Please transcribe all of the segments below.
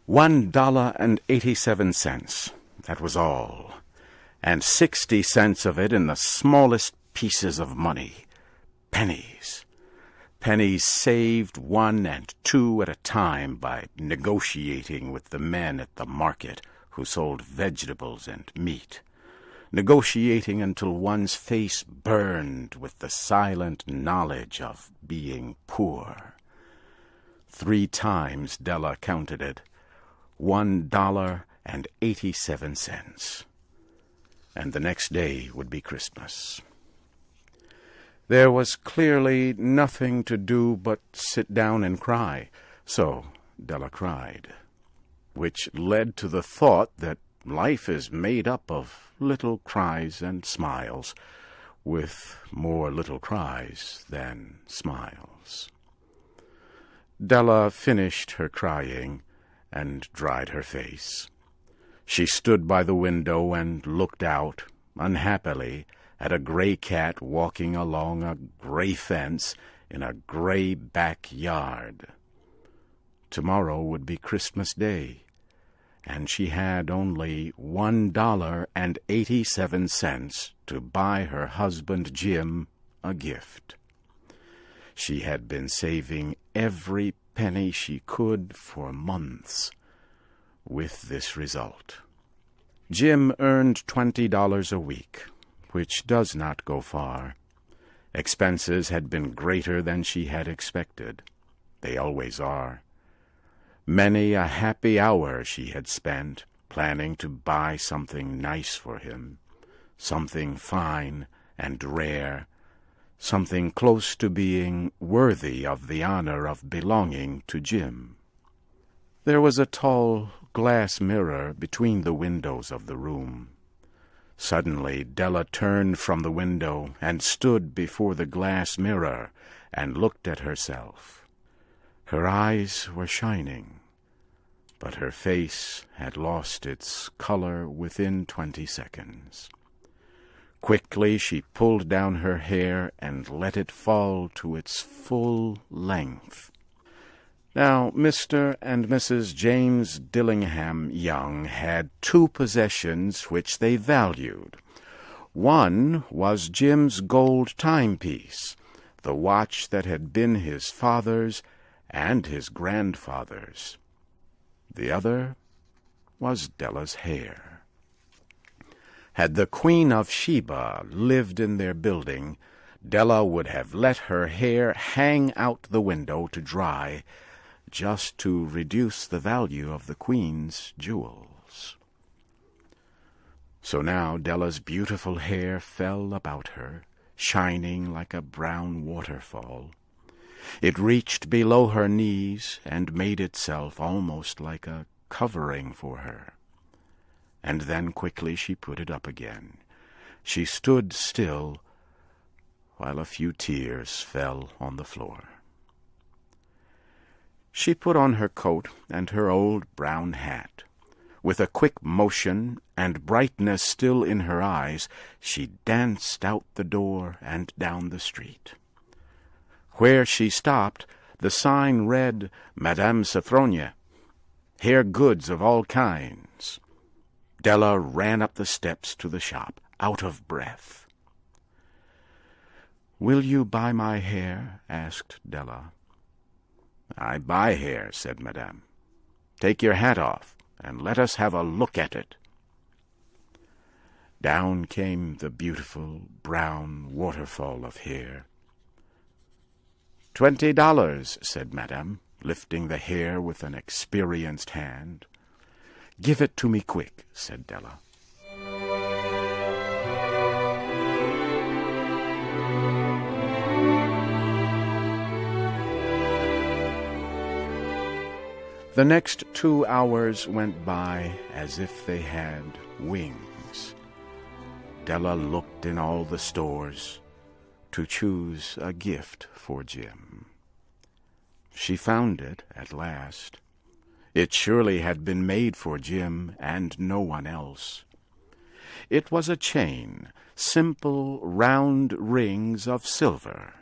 $1.87. That was all. And 60 cents of it in the smallest pieces of money. Pennies. Pennies saved 1 and 2 at a time by negotiating with the men at the market who sold vegetables and meat. Negotiating until one's face burned with the silent knowledge of being poor. 3 times Della counted it. $1.87. And the next day would be Christmas. There was clearly nothing to do but sit down and cry, so Della cried, which led to the thought that life is made up of little cries and smiles, with more little cries than smiles. Della finished her crying and dried her face. She stood by the window and looked out, unhappily, at a gray cat walking along a gray fence in a gray backyard. Tomorrow would be Christmas Day, and she had only $1.87 to buy her husband Jim a gift. She had been saving every penny she could for months, with this result. Jim earned $20 a week, which does not go far. Expenses had been greater than she had expected. They always are. Many a happy hour she had spent planning to buy something nice for him, something fine and rare, something close to being worthy of the honor of belonging to Jim. There was a tall glass mirror between the windows of the room. Suddenly Della turned from the window and stood before the glass mirror and looked at herself. Her eyes were shining, but her face had lost its color within 20 seconds. Quickly she pulled down her hair and let it fall to its full length. Now, Mr. and Mrs. James Dillingham Young had 2 possessions which they valued. One was Jim's gold timepiece, the watch that had been his father's and his grandfather's. The other was Della's hair. Had the Queen of Sheba lived in their building, Della would have let her hair hang out the window to dry, just to reduce the value of the Queen's jewels. So now Della's beautiful hair fell about her, shining like a brown waterfall. It reached below her knees and made itself almost like a covering for her. And then quickly she put it up again. She stood still while a few tears fell on the floor. She put on her coat and her old brown hat. With a quick motion and brightness still in her eyes, she danced out the door and down the street. Where she stopped, the sign read, Madame Sophronia, hair goods of all kinds. Della ran up the steps to the shop, out of breath. "Will you buy my hair?" asked Della. "I buy hair," said Madame. "Take your hat off, and let us have a look at it." Down came the beautiful brown waterfall of hair. $20, said Madame, lifting the hair with an experienced hand. "Give it to me quick," said Della. The next 2 hours went by as if they had wings. Della looked in all the stores to choose a gift for Jim. She found it at last. It surely had been made for Jim and no one else. It was a chain, simple round rings of silver.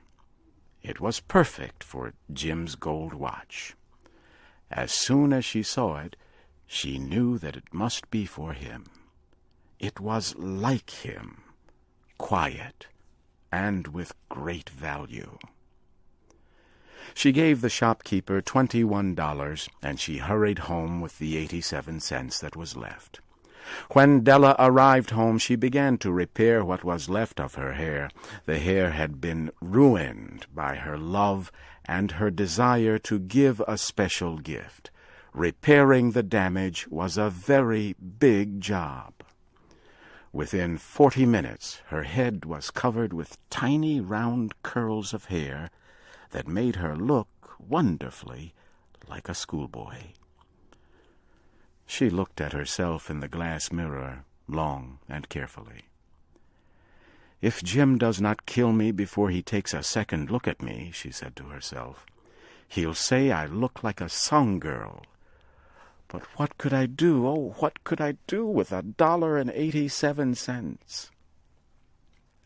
It was perfect for Jim's gold watch. As soon as she saw it, She knew that it must be for him. It was like him, quiet, and with great value. She gave the shopkeeper $21, and she hurried home with the 87 cents that was left. When Della arrived home, she began to repair what was left of her hair. The hair had been ruined by her love and her desire to give a special gift. Repairing the damage was a very big job. Within 40 minutes, her head was covered with tiny round curls of hair that made her look wonderfully like a schoolboy. She looked at herself in the glass mirror long and carefully. "If Jim does not kill me before he takes a second look at me," she said to herself, "he'll say I look like a song girl. But what could I do? Oh, what could I do with $1.87?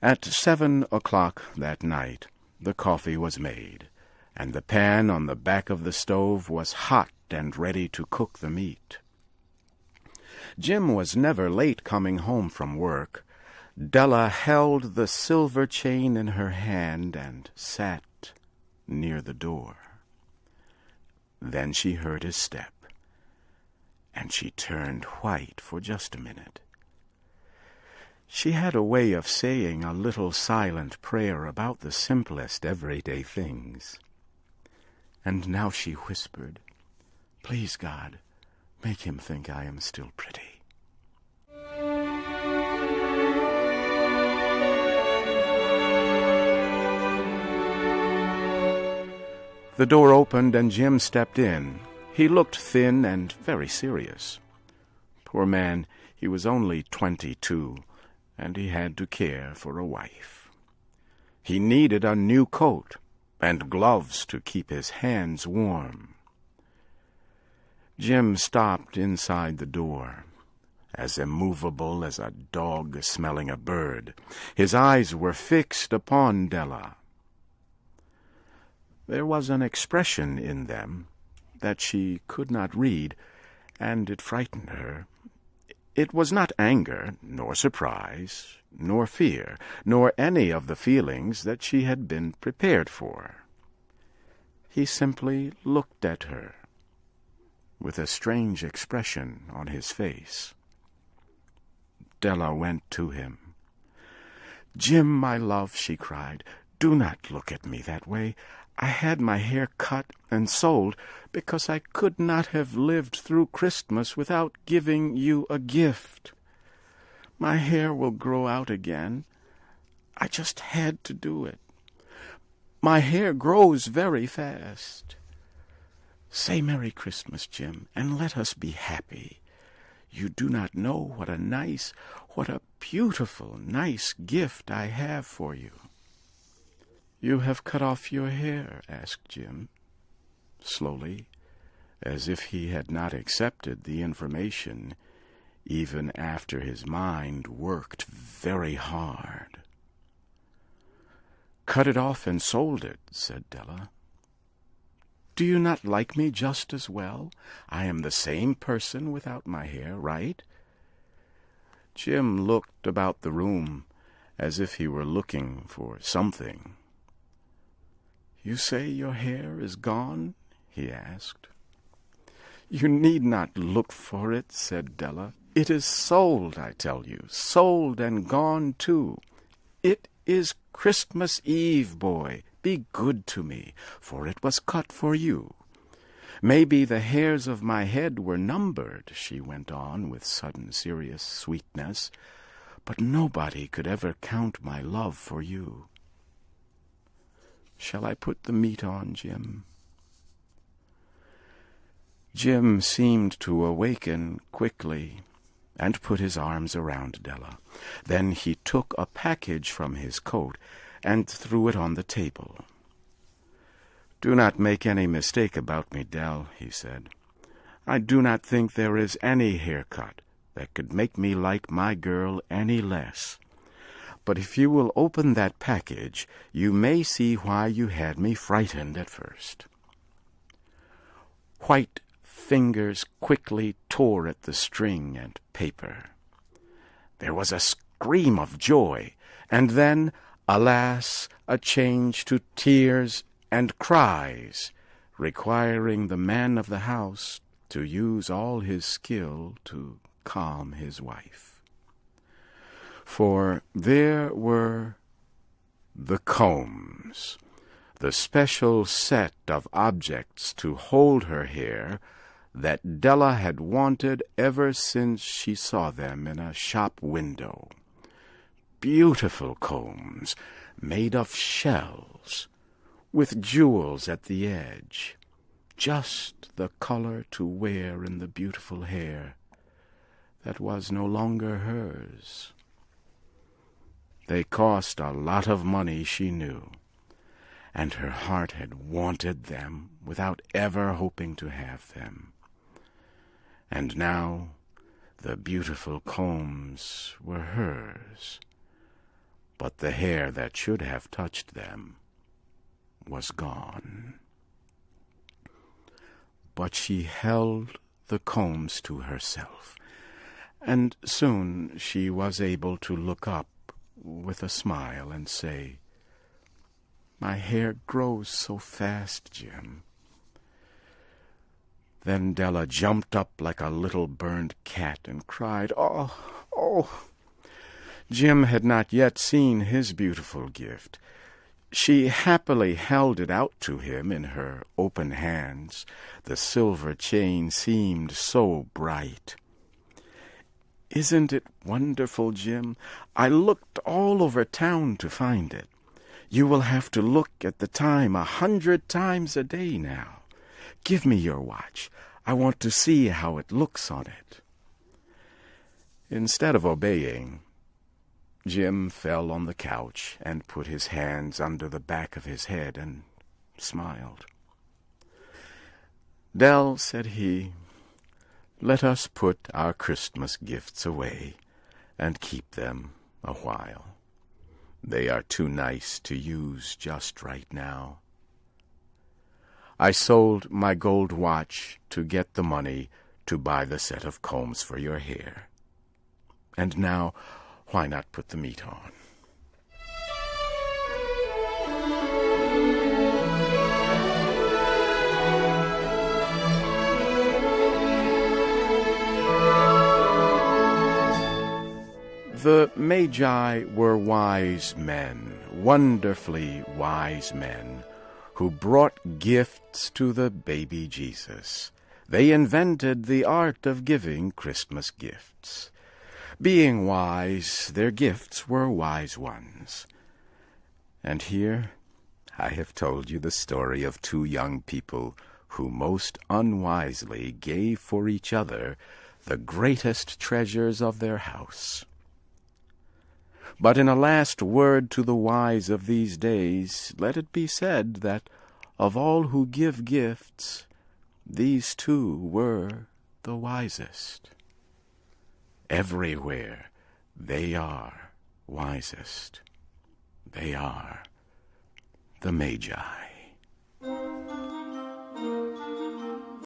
At 7 o'clock that night, the coffee was made, and the pan on the back of the stove was hot and ready to cook the meat. Jim was never late coming home from work. Della held the silver chain in her hand and sat near the door. Then she heard his step, and she turned white for just a minute. She had a way of saying a little silent prayer about the simplest everyday things. And now she whispered, "Please, God, make him think I am still pretty." The door opened and Jim stepped in. He looked thin and very serious. Poor man, he was only 22, and he had to care for a wife. He needed a new coat and gloves to keep his hands warm. Jim stopped inside the door, as immovable as a dog smelling a bird. His eyes were fixed upon Della. There was an expression in them that she could not read, and it frightened her. It was not anger, nor surprise, nor fear, nor any of the feelings that she had been prepared for. He simply looked at her, with a strange expression on his face. Della went to him. "Jim, my love," she cried, "do not look at me that way. I had my hair cut and sold because I could not have lived through Christmas without giving you a gift. My hair will grow out again. I just had to do it. My hair grows very fast. Say Merry Christmas, Jim, and let us be happy. You do not know what a beautiful, nice gift I have for you." "You have cut off your hair?" asked Jim, slowly, as if he had not accepted the information, even after his mind worked very hard. "Cut it off and sold it," said Della. "Do you not like me just as well? I am the same person without my hair, right?" Jim looked about the room as if he were looking for something. "You say your hair is gone?" he asked. "You need not look for it," said Della. "It is sold, I tell you, sold and gone too. It is Christmas Eve, boy. Be good to me, for it was cut for you. Maybe the hairs of my head were numbered," she went on with sudden serious sweetness, "but nobody could ever count my love for you. Shall I put the meat on, Jim?" Jim seemed to awaken quickly and put his arms around Della. Then he took a package from his coat and threw it on the table. "Do not make any mistake about me, Dell," he said. "I do not think there is any haircut that could make me like my girl any less. But if you will open that package, you may see why you had me frightened at first." White fingers quickly tore at the string and paper. There was a scream of joy, and then, alas, a change to tears and cries, requiring the man of the house to use all his skill to calm his wife. For there were the combs, the special set of objects to hold her hair that Della had wanted ever since she saw them in a shop window. Beautiful combs made of shells, with jewels at the edge, just the color to wear in the beautiful hair that was no longer hers. They cost a lot of money, she knew, and her heart had wanted them without ever hoping to have them. And now the beautiful combs were hers, but the hair that should have touched them was gone. But she held the combs to herself, and soon she was able to look up with a smile and say, "My hair grows so fast, Jim." Then Della jumped up like a little burned cat and cried, "Oh, oh!" Jim had not yet seen his beautiful gift. She happily held it out to him in her open hands. The silver chain seemed so bright. "Isn't it wonderful, Jim? I looked all over town to find it. You will have to look at the time 100 times a day now. Give me your watch. I want to see how it looks on it." Instead of obeying, Jim fell on the couch and put his hands under the back of his head and smiled. "Dell," said he, "let us put our Christmas gifts away and keep them a while. They are too nice to use just right now. I sold my gold watch to get the money to buy the set of combs for your hair. And now, why not put the meat on?" The Magi were wise men, wonderfully wise men, who brought gifts to the baby Jesus. They invented the art of giving Christmas gifts. Being wise, their gifts were wise ones. And here I have told you the story of two young people who most unwisely gave for each other the greatest treasures of their house. But in a last word to the wise of these days, let it be said that of all who give gifts, these two were the wisest. Everywhere they are wisest. They are the Magi.